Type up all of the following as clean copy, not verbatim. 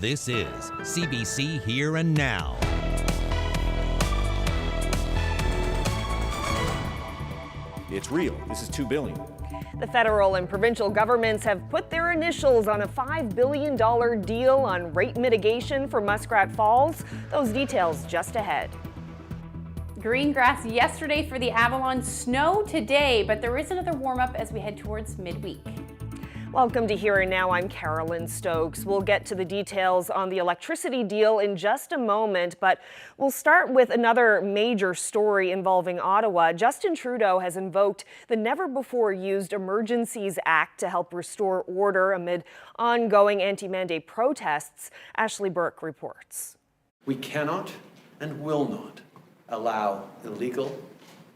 This is CBC Here and Now. It's real. This is $2 billion. The federal and provincial governments have put their initials on a $5 billion deal on rate mitigation for Muskrat Falls. Those details just ahead. Green grass yesterday for the Avalon, snow today, but there is another warm-up as we head towards midweek. Welcome to Here and Now. I'm Carolyn Stokes. We'll get to the details on the electricity deal in just a moment, but we'll start with another major story involving Ottawa. Justin Trudeau has invoked the never-before-used Emergencies Act to help restore order amid ongoing anti-mandate protests. Ashley Burke reports. We cannot and will not allow illegal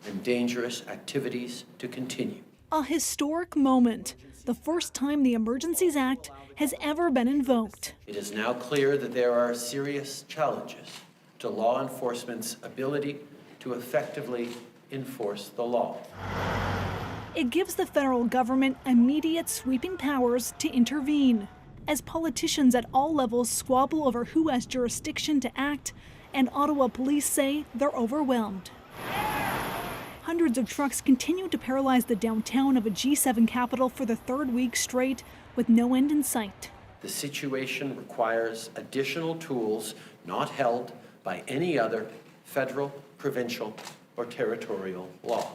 and dangerous activities to continue. A historic moment. The first time the Emergencies Act has ever been invoked. It is now clear that there are serious challenges to law enforcement's ability to effectively enforce the law. It gives the federal government immediate sweeping powers to intervene. As politicians at all levels squabble over who has jurisdiction to act, and Ottawa police say they're overwhelmed. Hundreds of trucks continue to paralyze the downtown of a G7 capital for the third week straight, with no end in sight. The situation requires additional tools not held by any other federal, provincial, or territorial law.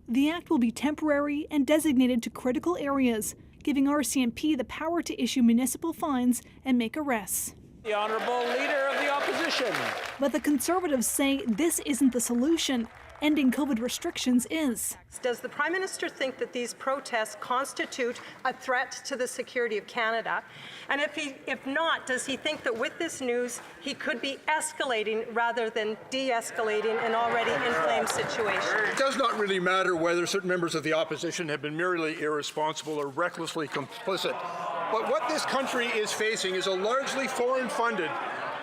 The act will be temporary and designated to critical areas, giving RCMP the power to issue municipal fines and make arrests. The Honourable Leader of the Opposition. But the Conservatives say this isn't the solution. Ending COVID restrictions is. Does the Prime Minister think that these protests constitute a threat to the security of Canada? And if not, does he think that with this news, he could be escalating rather than de-escalating an already inflamed situation? It does not really matter whether certain members of the opposition have been merely irresponsible or recklessly complicit. But what this country is facing is a largely foreign-funded,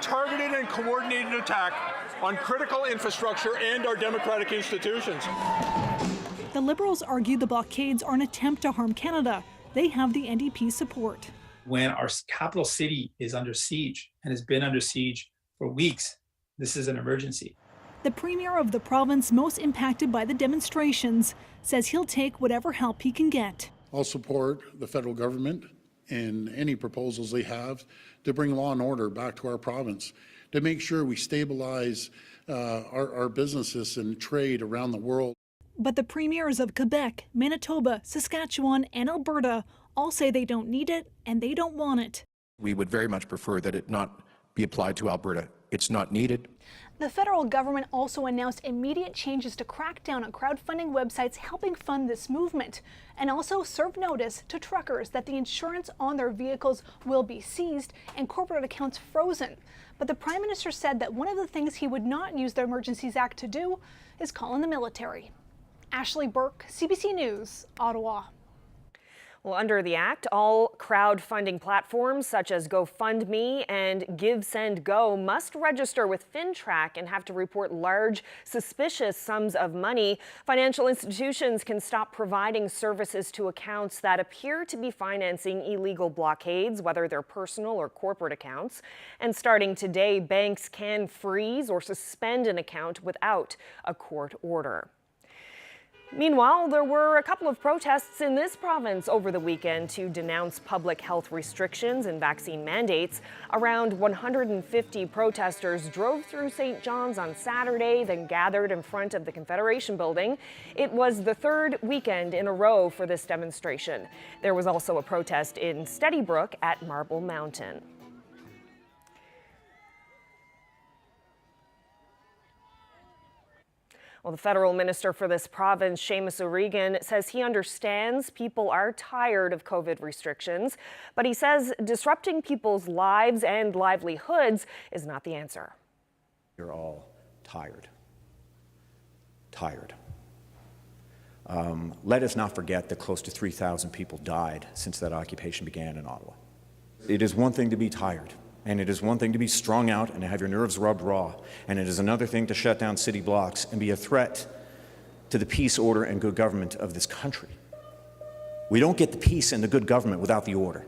targeted and coordinated attack on critical infrastructure and our democratic institutions. The Liberals argue the blockades are an attempt to harm Canada. They have the NDP's support. When our capital city is under siege and has been under siege for weeks, this is an emergency. The Premier of the province most impacted by the demonstrations says he'll take whatever help he can get. I'll support the federal government in any proposals they have to bring law and order back to our province, to make sure we stabilize our businesses and trade around the world. But the premiers of Quebec, Manitoba, Saskatchewan, and Alberta all say they don't need it and they don't want it. We would very much prefer that it not be applied to Alberta. It's not needed. The federal government also announced immediate changes to crack down on crowdfunding websites helping fund this movement, and also served notice to truckers that the insurance on their vehicles will be seized and corporate accounts frozen. But the Prime Minister said that one of the things he would not use the Emergencies Act to do is call in the military. Ashley Burke, CBC News, Ottawa. Well, under the Act, all crowdfunding platforms such as GoFundMe and GiveSendGo must register with FinTrack and have to report large, suspicious sums of money. Financial institutions can stop providing services to accounts that appear to be financing illegal blockades, whether they're personal or corporate accounts. And starting today, banks can freeze or suspend an account without a court order. Meanwhile, there were a couple of protests in this province over the weekend to denounce public health restrictions and vaccine mandates. Around 150 protesters drove through St. John's on Saturday, then gathered in front of the Confederation Building. It was the third weekend in a row for this demonstration. There was also a protest in Steadybrook at Marble Mountain. Well, the federal minister for this province, Seamus O'Regan, says he understands people are tired of COVID restrictions, but he says disrupting people's lives and livelihoods is not the answer. You're all tired. Let us not forget that close to 3,000 people died since that occupation began in Ottawa. It is one thing to be tired. And it is one thing to be strung out and have your nerves rubbed raw. And it is another thing to shut down city blocks and be a threat to the peace, order, and good government of this country. We don't get the peace and the good government without the order.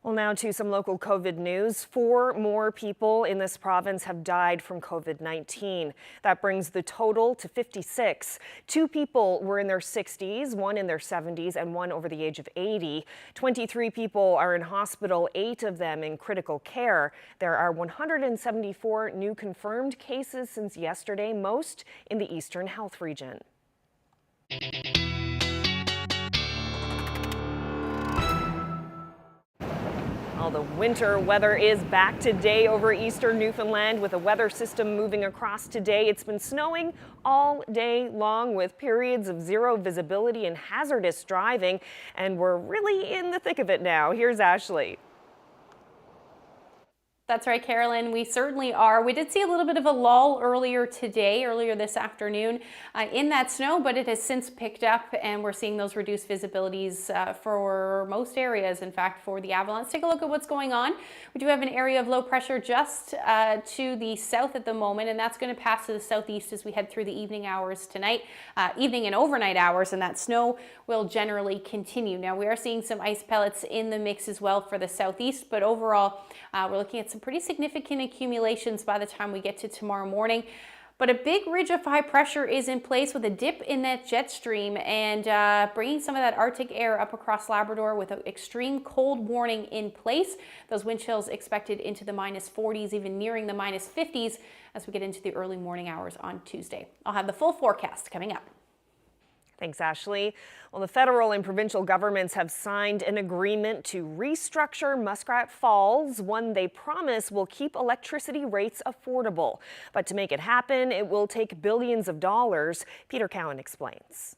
Well, now to some local COVID news. 4 more people in this province have died from COVID-19. That brings the total to 56. 2 people were in their 60s, 1 in their 70s, and 1 over the age of 80. 23 people are in hospital, 8 of them in critical care. There are 174 new confirmed cases since yesterday, most in the Eastern Health Region. Well, the winter weather is back today over eastern Newfoundland with a weather system moving across today. It's been snowing all day long with periods of zero visibility and hazardous driving, and we're really in the thick of it now. Here's Ashley. That's right, Carolyn. We certainly are. We did see a little bit of a lull earlier this afternoon in that snow, but it has since picked up and we're seeing those reduced visibilities for most areas. In fact, for the Avalon. Let's take a look at what's going on. We do have an area of low pressure just to the south at the moment, and that's going to pass to the southeast as we head through the evening hours tonight, evening and overnight hours, and that snow will generally continue. Now, we are seeing some ice pellets in the mix as well for the southeast, but overall, we're looking at some pretty significant accumulations by the time we get to tomorrow morning. But a big ridge of high pressure is in place with a dip in that jet stream and bringing some of that Arctic air up across Labrador with an extreme cold warning in place. Those wind chills expected into the -40s, even nearing the -50s as we get into the early morning hours on Tuesday. I'll have the full forecast coming up. Thanks, Ashley. Well, the federal and provincial governments have signed an agreement to restructure Muskrat Falls, one they promise will keep electricity rates affordable. But to make it happen, it will take billions of dollars. Peter Cowan explains.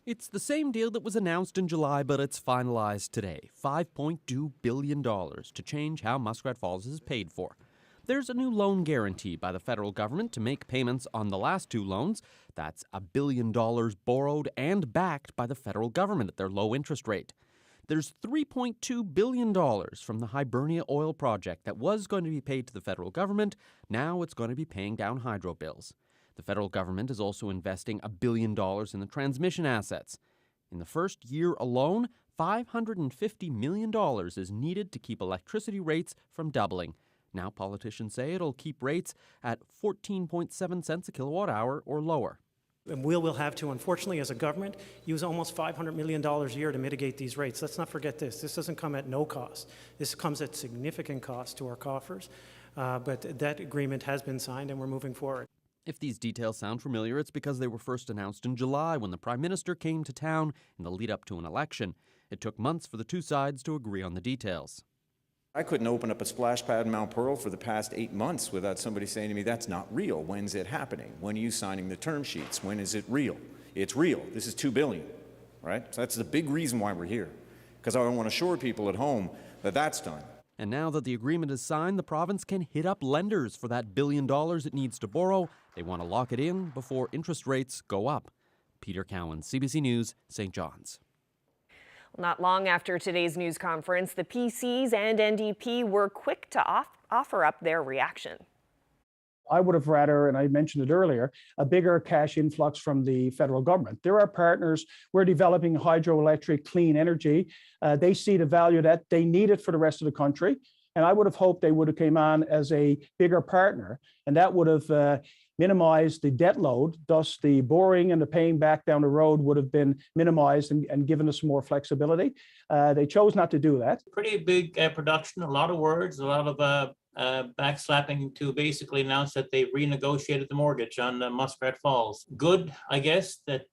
It's the same deal that was announced in July, but it's finalized today. $5.2 billion to change how Muskrat Falls is paid for. There's a new loan guarantee by the federal government to make payments on the last 2 loans. That's $1 billion borrowed and backed by the federal government at their low interest rate. There's $3.2 billion from the Hibernia oil project that was going to be paid to the federal government. Now it's going to be paying down hydro bills. The federal government is also investing $1 billion in the transmission assets. In the first year alone, $550 million is needed to keep electricity rates from doubling. Now politicians say it'll keep rates at 14.7 cents a kilowatt hour or lower. And we will have to, unfortunately, as a government, use almost $500 million a year to mitigate these rates. Let's not forget this. This doesn't come at no cost. This comes at significant cost to our coffers. But that agreement has been signed and we're moving forward. If these details sound familiar, it's because they were first announced in July when the Prime Minister came to town in the lead up to an election. It took months for the two sides to agree on the details. I couldn't open up a splash pad in Mount Pearl for the past 8 months without somebody saying to me, that's not real. When's it happening? When are you signing the term sheets? When is it real? It's real. This is $2 billion, right? So that's the big reason why we're here, because I want to assure people at home that that's done. And now that the agreement is signed, the province can hit up lenders for that $1 billion it needs to borrow. They want to lock it in before interest rates go up. Peter Cowan, CBC News, St. John's. Not long after today's news conference, the PCs and NDP were quick to offer up their reaction. I would have rather, and I mentioned it earlier, a bigger cash influx from the federal government. They're our partners. We're developing hydroelectric clean energy. They see the value that they need it for the rest of the country. And I would have hoped they would have came on as a bigger partner, and that would have minimized the debt load. Thus, the borrowing and the paying back down the road would have been minimized and given us more flexibility. They chose not to do that. Pretty big production, a lot of words, a lot of backslapping to basically announce that they renegotiated the mortgage on Muskrat Falls. Good, I guess, that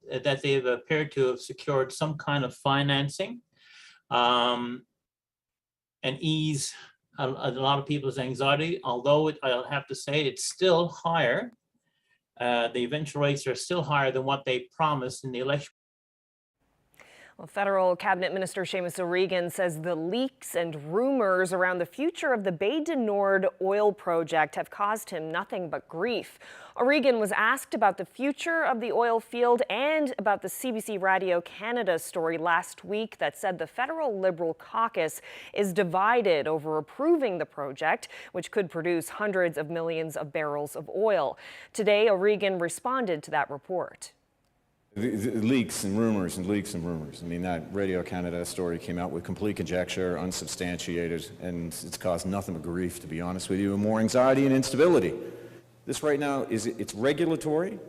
they've appeared to have secured some kind of financing and ease a lot of people's anxiety, although I'll have to say it's still higher. The eventual rates are still higher than what they promised in the election. Well, Federal Cabinet Minister Seamus O'Regan says the leaks and rumors around the future of the Bay du Nord oil project have caused him nothing but grief. O'Regan was asked about the future of the oil field and about the CBC Radio Canada story last week that said the federal Liberal caucus is divided over approving the project, which could produce hundreds of millions of barrels of oil. Today, O'Regan responded to that report. The leaks and rumors and leaks and rumors. I mean, that Radio Canada story came out with complete conjecture, unsubstantiated, and it's caused nothing but grief, to be honest with you, and more anxiety and instability. This right now it's regulatory.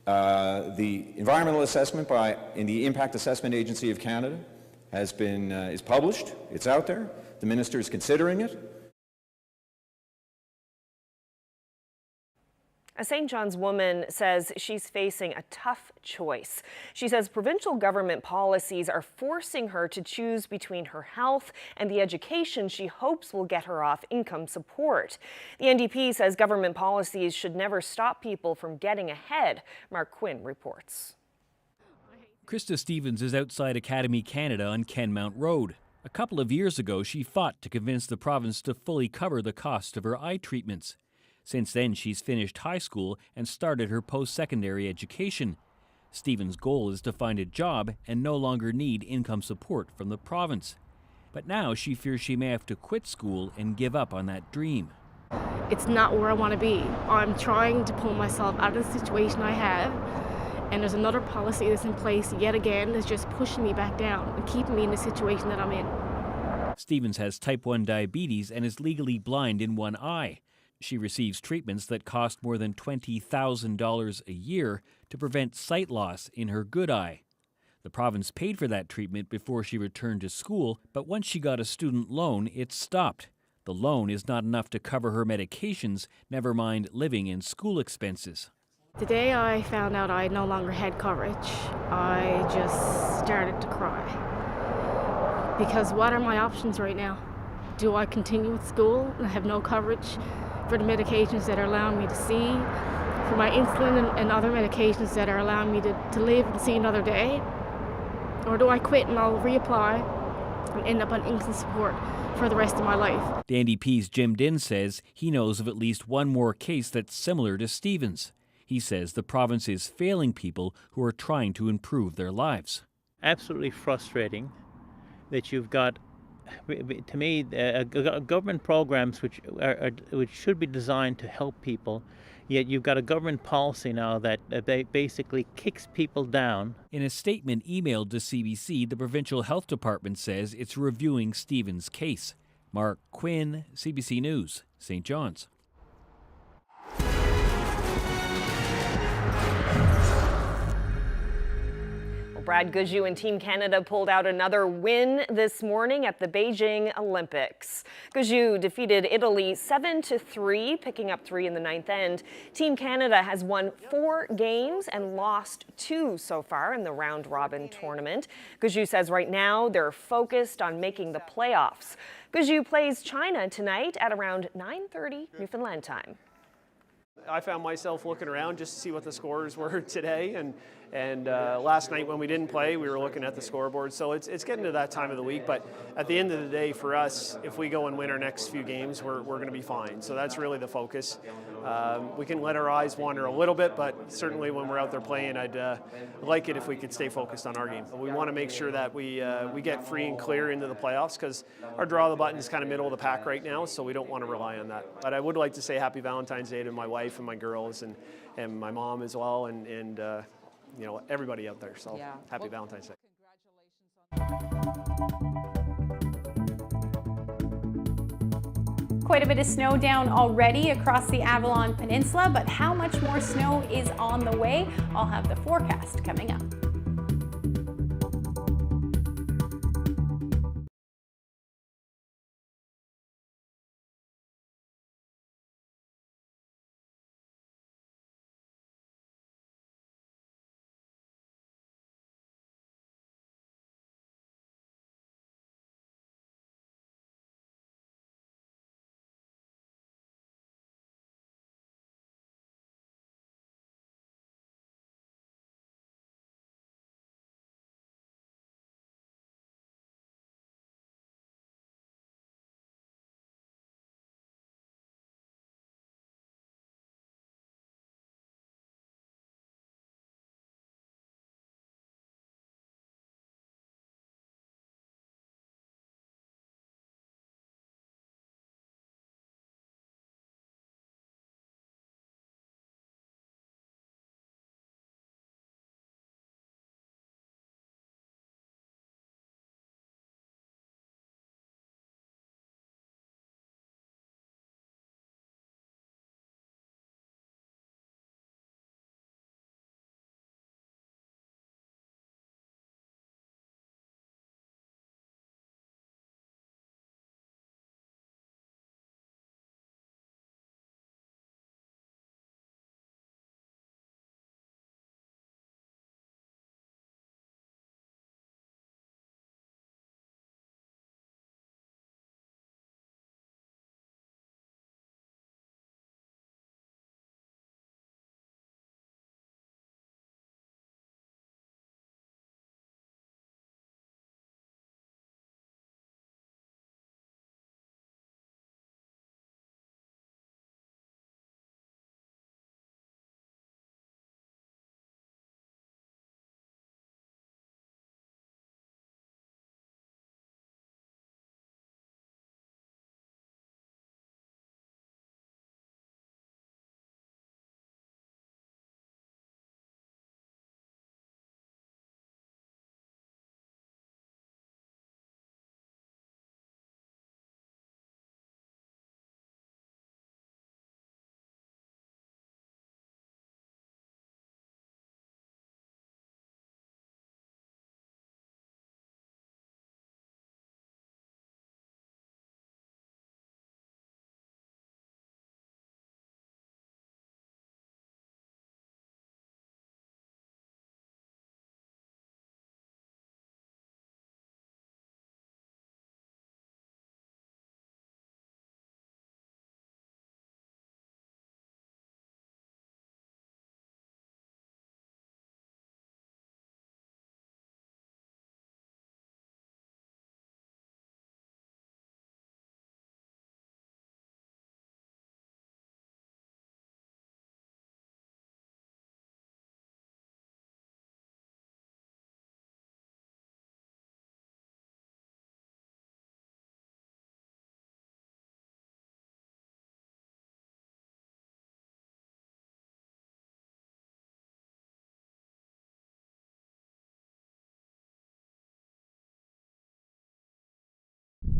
The environmental assessment in the Impact Assessment Agency of Canada is published. It's out there. The minister is considering it. A St. John's woman says she's facing a tough choice. She says provincial government policies are forcing her to choose between her health and the education she hopes will get her off income support. The NDP says government policies should never stop people from getting ahead. Mark Quinn reports. Krista Stevens is outside Academy Canada on Kenmount Road. A couple of years ago, she fought to convince the province to fully cover the cost of her eye treatments. Since then, she's finished high school and started her post-secondary education. Stephen's goal is to find a job and no longer need income support from the province. But now she fears she may have to quit school and give up on that dream. It's not where I want to be. I'm trying to pull myself out of the situation I have, and there's another policy that's in place yet again that's just pushing me back down and keeping me in the situation that I'm in. Stevens has type 1 diabetes and is legally blind in one eye. She receives treatments that cost more than $20,000 a year to prevent sight loss in her good eye. The province paid for that treatment before she returned to school, but once she got a student loan, it stopped. The loan is not enough to cover her medications, never mind living and school expenses. The day I found out I no longer had coverage, I just started to cry. Because what are my options right now? Do I continue with school and have no coverage for the medications that are allowing me to see, for my insulin and other medications that are allowing me to live and see another day? Or do I quit and I'll reapply and end up on income support for the rest of my life? The NDP's Jim Dinn says he knows of at least one more case that's similar to Stevens. He says the province is failing people who are trying to improve their lives. Absolutely frustrating that you've got, to me, government programs which should be designed to help people, yet you've got a government policy now that basically kicks people down. In a statement emailed to CBC, the Provincial Health Department says it's reviewing Stevens' case. Mark Quinn, CBC News, St. John's. Brad Guzzu and Team Canada pulled out another win this morning at the Beijing Olympics. Guzzu defeated Italy 7-3, picking up 3 in the ninth end. Team Canada has won 4 games and lost 2 so far in the round-robin tournament. Guzzu says right now they're focused on making the playoffs. Guzzu plays China tonight at around 9:30 Newfoundland time. I found myself looking around just to see what the scores were today, and last night when we didn't play, we were looking at the scoreboard. So it's getting to that time of the week, but at the end of the day, for us, if we go and win our next few games, we're going to be fine. So that's really the focus. We can let our eyes wander a little bit, but certainly when we're out there playing, I'd like it if we could stay focused on our game. We want to make sure that we get free and clear into the playoffs, because our draw of the button is kind of middle of the pack right now, so we don't want to rely on that. But I would like to say happy Valentine's Day to my wife and my girls and my mom as well, and you know, everybody out there. So yeah. Happy Valentine's Day. Quite a bit of snow down already across the Avalon Peninsula, but how much more snow is on the way? I'll have the forecast coming up.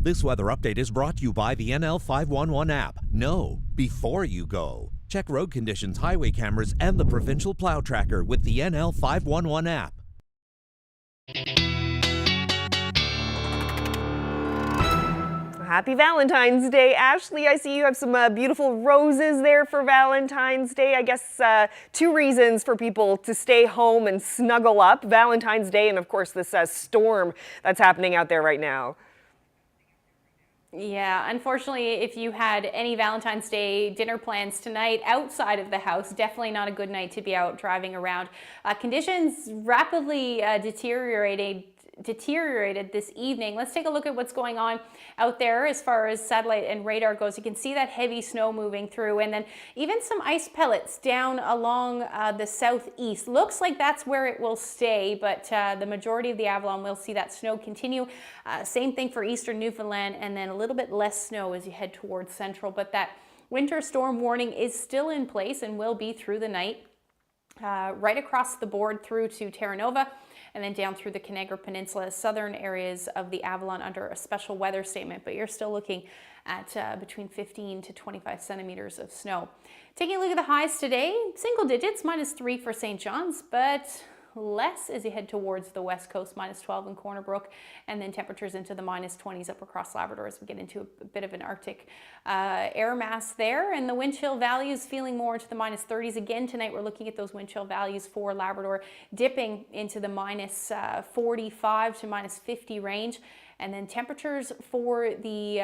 This weather update is brought to you by the NL 511 app. Know before you go. Check road conditions, highway cameras, and the provincial plow tracker with the NL 511 app. Happy Valentine's Day. Ashley, I see you have some beautiful roses there for Valentine's Day. I guess 2 reasons for people to stay home and snuggle up. Valentine's Day and, of course, this storm that's happening out there right now. Yeah, unfortunately, if you had any Valentine's Day dinner plans tonight outside of the house, definitely not a good night to be out driving around. Conditions rapidly deteriorated this evening. Let's take a look at what's going on out there as far as satellite and radar goes. You can see that heavy snow moving through, and then even some ice pellets down along the southeast. Looks like that's where it will stay, but the majority of the Avalon will see that snow continue. Same thing for eastern Newfoundland, and then a little bit less snow as you head towards central, but that winter storm warning is still in place and will be through the night, right across the board through to Terra Nova, and then down through the Conagra Peninsula, southern areas of the Avalon under a special weather statement, but you're still looking at between 15 to 25 centimeters of snow. Taking a look at the highs today, single digits, -3 for St. John's, but less as you head towards the west coast, -12 in Corner Brook, and then temperatures into the -20s up across Labrador as we get into a bit of an Arctic air mass there. And the wind chill values feeling more into the -30s again tonight. We're looking at those wind chill values for Labrador dipping into the -45 to -50 range. And then temperatures for the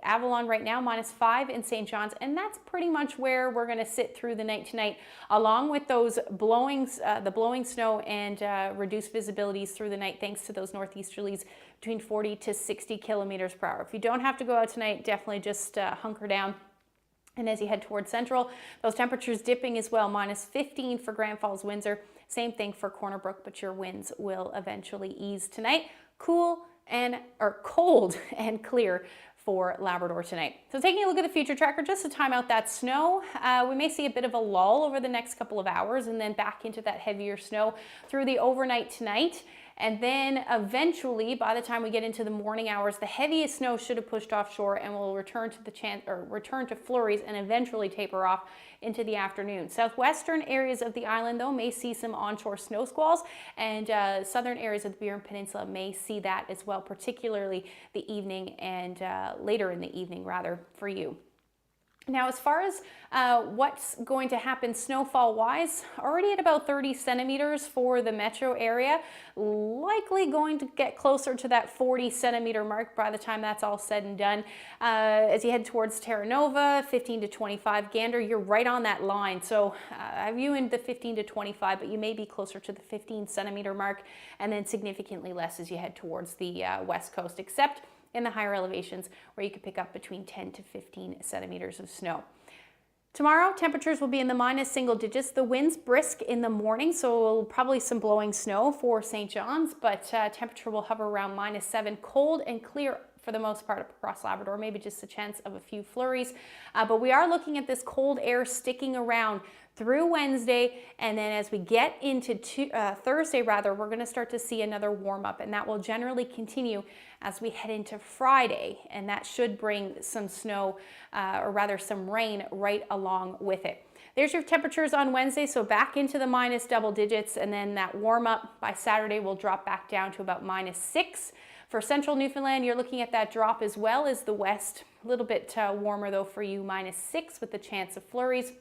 Avalon right now, -5 in St. John's, and that's pretty much where we're going to sit through the night tonight, along with those the blowing snow and reduced visibilities through the night, thanks to those northeasterlies between 40 to 60 kilometers per hour. If you don't have to go out tonight, definitely just hunker down. And as you head towards central, those temperatures dipping as well, -15 for Grand Falls, Windsor. Same thing for Corner Brook, but your winds will eventually ease tonight. Cold and clear for Labrador tonight. So taking a look at the future tracker, just to time out that snow, we may see a bit of a lull over the next couple of hours and then back into that heavier snow through the overnight tonight. And then eventually, by the time we get into the morning hours, the heaviest snow should have pushed offshore and will return to flurries and eventually taper off into the afternoon. Southwestern areas of the island, though, may see some onshore snow squalls, and southern areas of the Burin Peninsula may see that as well, particularly the evening and later in the evening, rather, for you. Now, as far as what's going to happen snowfall-wise, already at about 30 centimeters for the metro area, likely going to get closer to that 40 centimeter mark by the time that's all said and done. As you head towards Terra Nova, 15 to 25, Gander, you're right on that line. So I view in the 15 to 25, but you may be closer to the 15 centimeter mark, and then significantly less as you head towards the west coast, except in the higher elevations where you could pick up between 10 to 15 centimeters of snow. Tomorrow, temperatures will be in the -single digits. The winds brisk in the morning, so probably some blowing snow for St. John's, but temperature will hover around -7, cold and clear for the most part across Labrador, maybe just a chance of a few flurries. But we are looking at this cold air sticking around through Wednesday, and then as we get into Thursday, we're going to start to see another warm up, and that will generally continue as we head into Friday, and that should bring some snow, or rather some rain right along with it. There's your temperatures on Wednesday, so back into the -double digits, and then that warm up by Saturday will drop back down to about -6. For central Newfoundland, you're looking at that drop as well as the west. A little bit warmer though for you, -6 with the chance of flurries.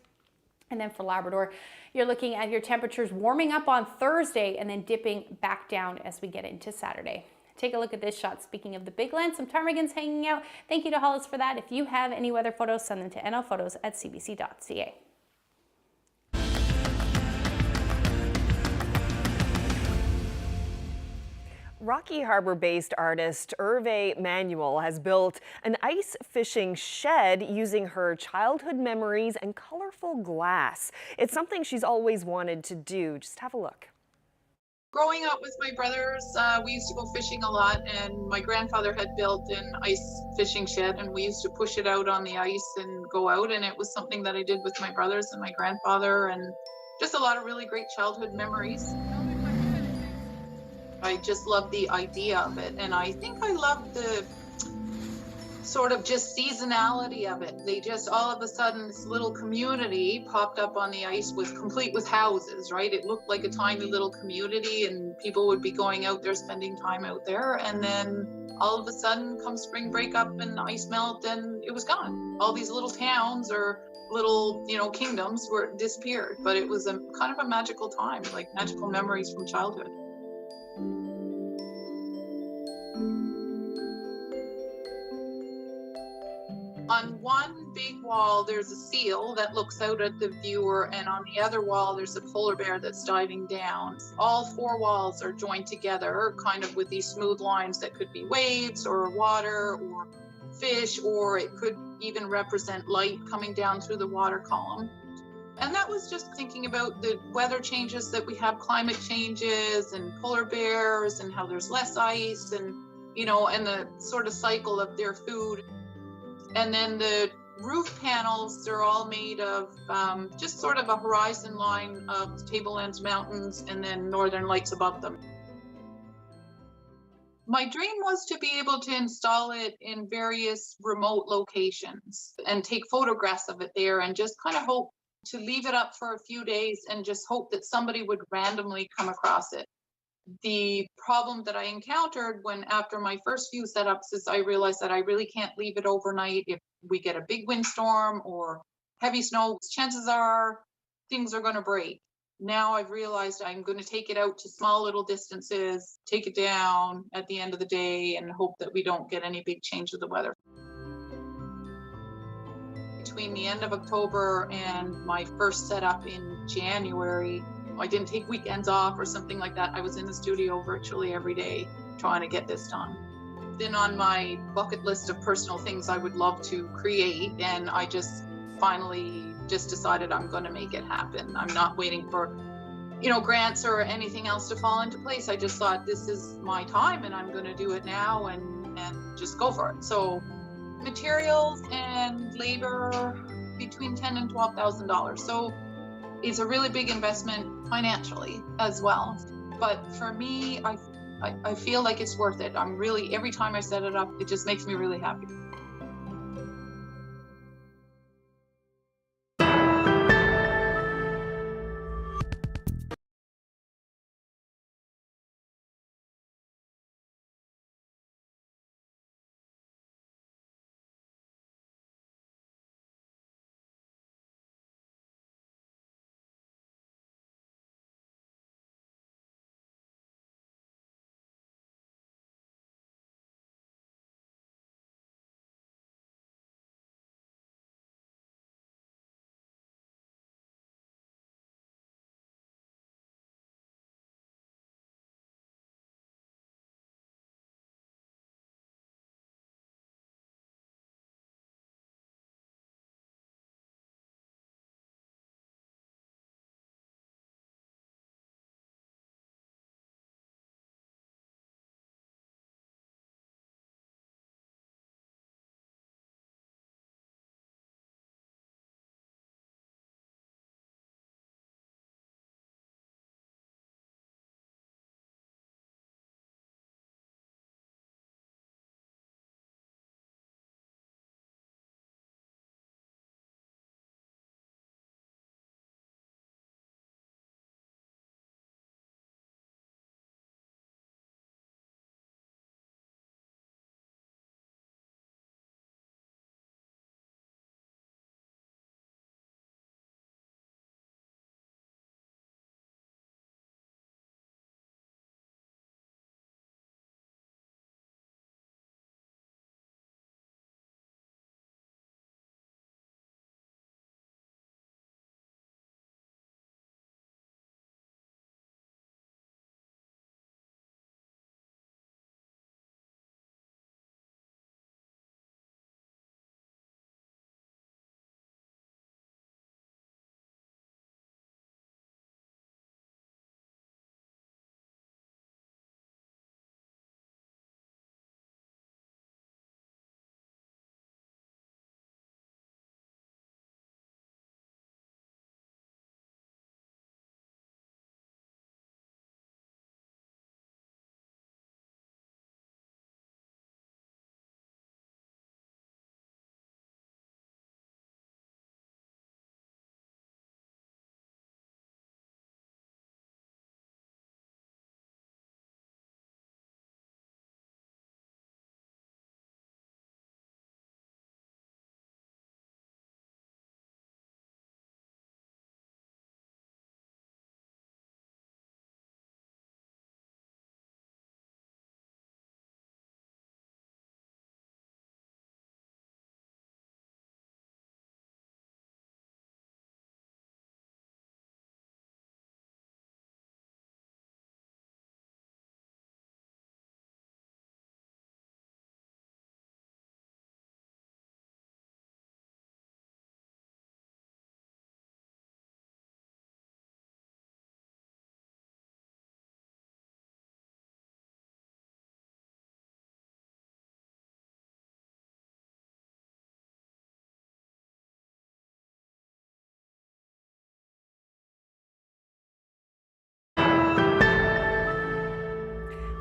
And then for Labrador, you're looking at your temperatures warming up on Thursday and then dipping back down as we get into Saturday. Take a look at this shot. Speaking of the big land, some ptarmigans hanging out. Thank you to Hollis for that. If you have any weather photos, send them to nlphotos@cbc.ca. Rocky Harbor-based artist Hervé Manuel has built an ice fishing shed using her childhood memories and colorful glass. It's something she's always wanted to do. Just have a look. Growing up with my brothers, we used to go fishing a lot, and my grandfather had built an ice fishing shed, and we used to push it out on the ice and go out, and it was something that I did with my brothers and my grandfather, and just a lot of really great childhood memories. I just love the idea of it, and I think I love sort of just seasonality of it. They just all of a sudden, this little community popped up on the ice with complete with houses, right? It looked like a tiny little community and people would be going out there, spending time out there. And then all of a sudden come spring break up and the ice melt and it was gone. All these little towns or little, kingdoms were disappeared, but it was a kind of a magical time, like magical memories from childhood. On one big wall, there's a seal that looks out at the viewer, and on the other wall, there's a polar bear that's diving down. All four walls are joined together, kind of with these smooth lines that could be waves or water or fish, or it could even represent light coming down through the water column. And that was just thinking about the weather changes that we have, climate changes and polar bears and how there's less ice and, and the sort of cycle of their food. And then the roof panels, they're all made of just sort of a horizon line of Tablelands Mountains and then Northern Lights above them. My dream was to be able to install it in various remote locations and take photographs of it there and just kind of hope to leave it up for a few days and just hope that somebody would randomly come across it. The problem that I encountered after my first few setups is I realized that I really can't leave it overnight. If we get a big windstorm or heavy snow, chances are things are going to break. Now I've realized I'm going to take it out to small little distances, take it down at the end of the day and hope that we don't get any big change of the weather. Between the end of October and my first setup in January, I didn't take weekends off or something like that. I was in the studio virtually every day trying to get this done. Then on my bucket list of personal things I would love to create, and I just finally just decided I'm going to make it happen. I'm not waiting for, grants or anything else to fall into place. I just thought this is my time and I'm going to do it now and just go for it. So materials and labor between $10,000 and $12,000. So it's a really big investment financially as well. But for me, I feel like it's worth it. Every time I set it up, it just makes me really happy.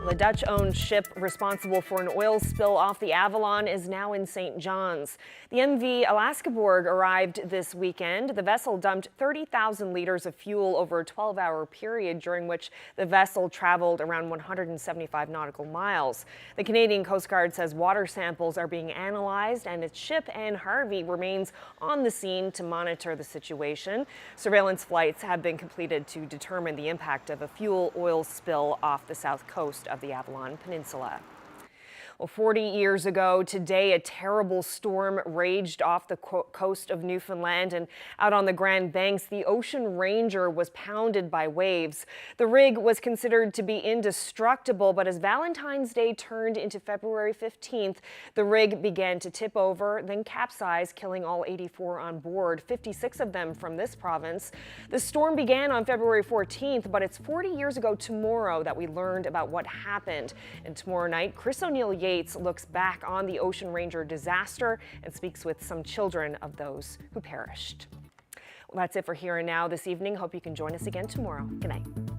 The Dutch-owned ship responsible for an oil spill off the Avalon is now in St. John's. The MV Alaskaborg arrived this weekend. The vessel dumped 30,000 liters of fuel over a 12-hour period during which the vessel traveled around 175 nautical miles. The Canadian Coast Guard says water samples are being analyzed and its ship, Anne Harvey, remains on the scene to monitor the situation. Surveillance flights have been completed to determine the impact of a fuel oil spill off the south coast of the Avalon Peninsula. Well, 40 years ago today, a terrible storm raged off the coast of Newfoundland, and out on the Grand Banks, the Ocean Ranger was pounded by waves. The rig was considered to be indestructible, but as Valentine's Day turned into February 15th, the rig began to tip over, then capsize, killing all 84 on board, 56 of them from this province. The storm began on February 14th, but it's 40 years ago tomorrow that we learned about what happened. And tomorrow night, Chris O'Neill Yates looks back on the Ocean Ranger disaster and speaks with some children of those who perished. Well, that's it for Here and Now this evening. Hope you can join us again tomorrow. Good night.